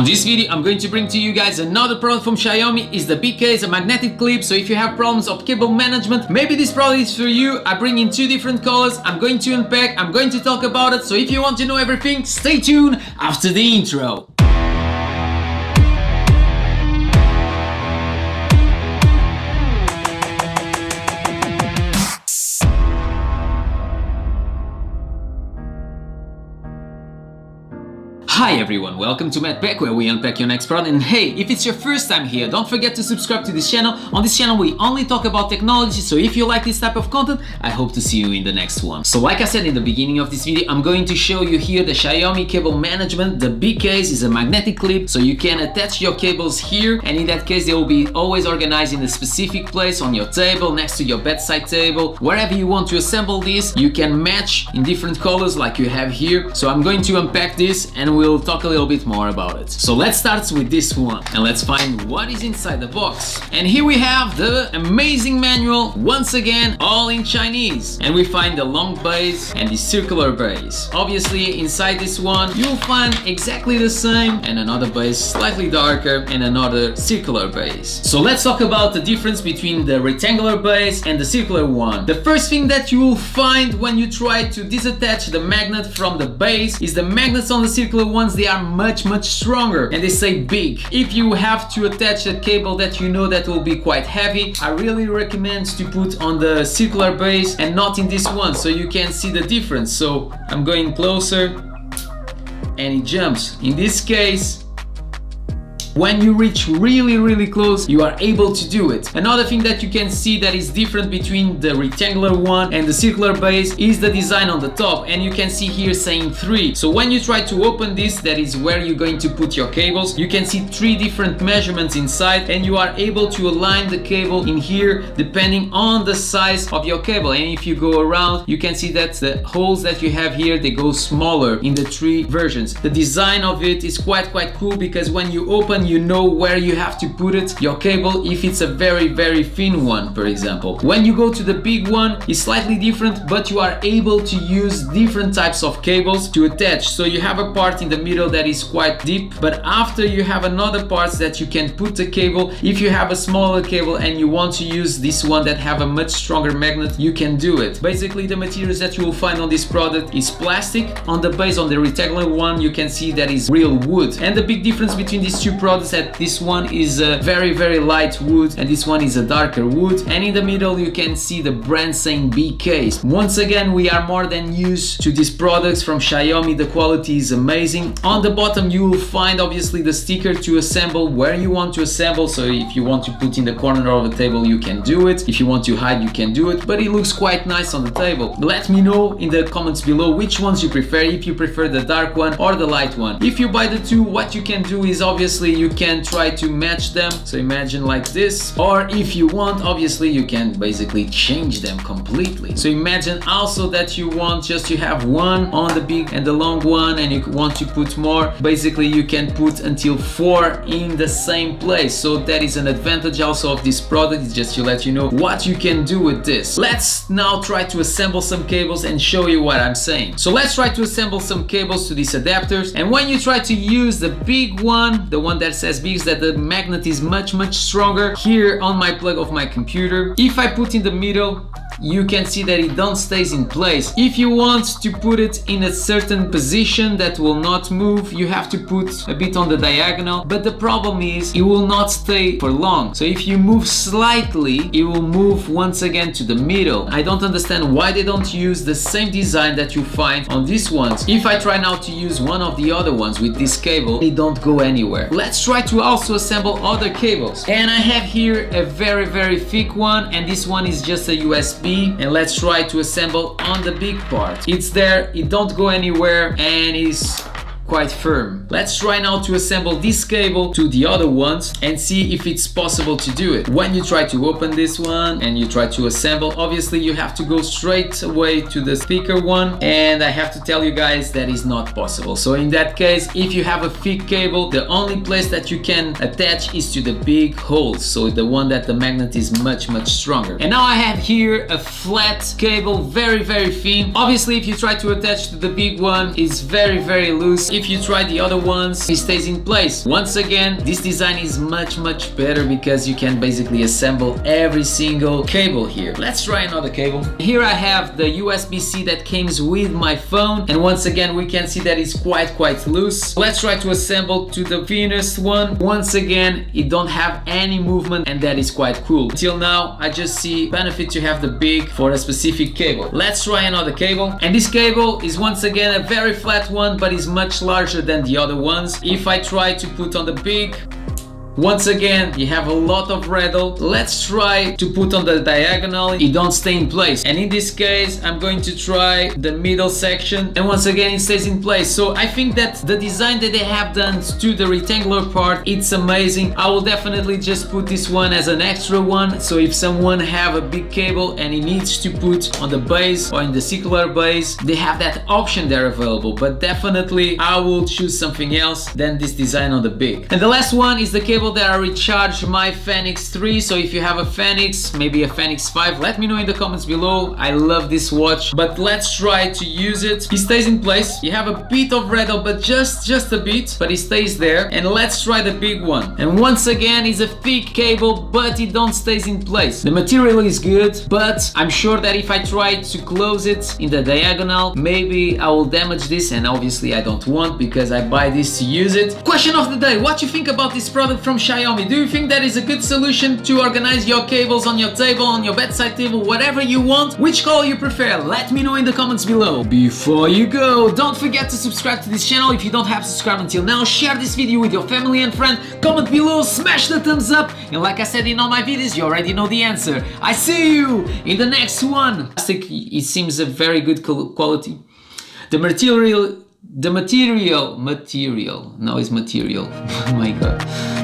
On this video, I'm going to bring to you guys another product from Xiaomi. It's the big case, a magnetic clip. So if you have problems of cable management, maybe this product is for you. I bring in two different colors. I'm going to unpack, I'm going to talk about it. So if you want to know everything, stay tuned after the intro. Hi everyone, welcome to MadPack, where we unpack your next product. And hey, if it's your first time here, don't forget to subscribe to this channel. On this channel we only talk about technology, so if you like this type of content, I hope to see you in the next one. So like I said in the beginning of this video, I'm going to show you here the Xiaomi cable management. The big case is a magnetic clip, so you can attach your cables here, and in that case they will be always organized in a specific place on your table, next to your bedside table. Wherever you want to assemble this, you can match in different colors like you have here. So I'm going to unpack this and we'll talk a little bit more about it. So let's start with this one and let's find what is inside the box. And here we have the amazing manual, once again all in Chinese, and we find the long base and the circular base. Obviously inside this one you'll find exactly the same, and another base slightly darker and another circular base. So let's talk about the difference between the rectangular base and the circular one. The first thing that you will find when you try to disattach the magnet from the base is the magnets on the circular ones, they are much stronger, and they say big. If you have to attach a cable that you know that will be quite heavy, I really recommend to put on the circular base and not in this one, so you can see the difference. So I'm going closer and it jumps. In this case, when you reach really close, you are able to do it. Another thing that you can see that is different between the rectangular one and the circular base is the design on the top, and you can see here saying 3. So when you try to open this, that is where you're going to put your cables, you can see 3 different measurements inside, and you are able to align the cable in here depending on the size of your cable. And if you go around, you can see that the holes that you have here, they go smaller in the 3 versions. The design of it is quite cool, because when you open, you know where you have to put it, your cable, if it's a very thin one, for example. When you go to the big one, it's slightly different, but you are able to use different types of cables to attach. So you have a part in the middle that is quite deep, but after you have another part that you can put the cable. If you have a smaller cable and you want to use this one that have a much stronger magnet, you can do it. Basically the materials that you will find on this product is plastic. On the base, on the rectangular one, you can see that is real wood. And the big difference between these two products, that this one is a very light wood and this one is a darker wood, and in the middle you can see the brand saying big case. Once again, we are more than used to these products from Xiaomi. The quality is amazing. On the bottom you will find obviously the sticker to assemble where you want to assemble. So if you want to put in the corner of the table, you can do it. If you want to hide, you can do it, but it looks quite nice on the table. Let me know in the comments below which ones you prefer, if you prefer the dark one or the light one. If you buy the two, what you can do is obviously you can try to match them. So imagine like this, or if you want, obviously you can basically change them completely. So imagine also that you want just to have one on the big and the long one, and you want to put more. Basically you can put until 4 in the same place. So that is an advantage also of this product. It's just to let you know what you can do with this. Let's now try to assemble some cables and show you what I'm saying. So let's try to assemble some cables to these adapters, and when you try to use the big one, the one that says big, is that the magnet is much stronger. Here on my plug of my computer, if I put in the middle, you can see that it don't stays in place. If you want to put it in a certain position that will not move, you have to put a bit on the diagonal, but the problem is it will not stay for long. So if you move slightly, it will move once again to the middle. I don't understand why they don't use the same design that you find on these ones. If I try now to use one of the other ones with this cable, it don't go anywhere. Let's try to also assemble other cables, and I have here a very thick one, and this one is just a USB, and let's try to assemble on the big part. It's there, it don't go anywhere, and is quite firm. Let's try now to assemble this cable to the other ones and see if it's possible to do it. When you try to open this one and you try to assemble, obviously you have to go straight away to the speaker one, and I have to tell you guys that is not possible. So in that case, if you have a thick cable, the only place that you can attach is to the big holes, so the one that the magnet is much stronger. And now I have here a flat cable, very thin. Obviously if you try to attach to the big one, it's very loose. if you try the other ones, it stays in place. Once again, this design is much better because you can basically assemble every single cable here. Let's try another cable. Here I have the USB-C that comes with my phone, and once again we can see that it's quite loose. Let's try to assemble to the thinnest one. Once again, it don't have any movement, and that is quite cool. Till now I just see benefit to have the big for a specific cable. Let's try another cable, and this cable is once again a very flat one, but is much larger than the other ones. If I try to put on the big, once again, you have a lot of rattle. Let's try to put on the diagonal. It don't stay in place. And in this case, I'm going to try the middle section. And once again, it stays in place. So I think that the design that they have done to the rectangular part, it's amazing. I will definitely just put this one as an extra one. So if someone have a big cable and he needs to put on the base or in the circular base, they have that option there available. But definitely, I will choose something else than this design on the big. And the last one is the cable that I recharge my Fenix 3. So if you have a Fenix, maybe a Fenix 5, let me know in the comments below. I love this watch, but let's try to use it. It stays in place. You have a bit of rattle, but just a bit, but it stays there. And let's try the big one. And once again, it's a thick cable, but it don't stays in place. The material is good, but I'm sure that if I try to close it in the diagonal, maybe I will damage this, and obviously I don't want, because I buy this to use it. Question of the day: what you think about this product from Xiaomi? Do you think that is a good solution to organize your cables on your table, on your bedside table, whatever you want? Which color you prefer? Let me know in the comments below. Before you go, don't forget to subscribe to this channel if you don't have subscribed until now. Share this video with your family and friend. Comment below, smash the thumbs up, and like I said in all my videos, you already know the answer. I see you in the next one. Plastic, it seems a very good quality. The material, no, it's material. Oh my god.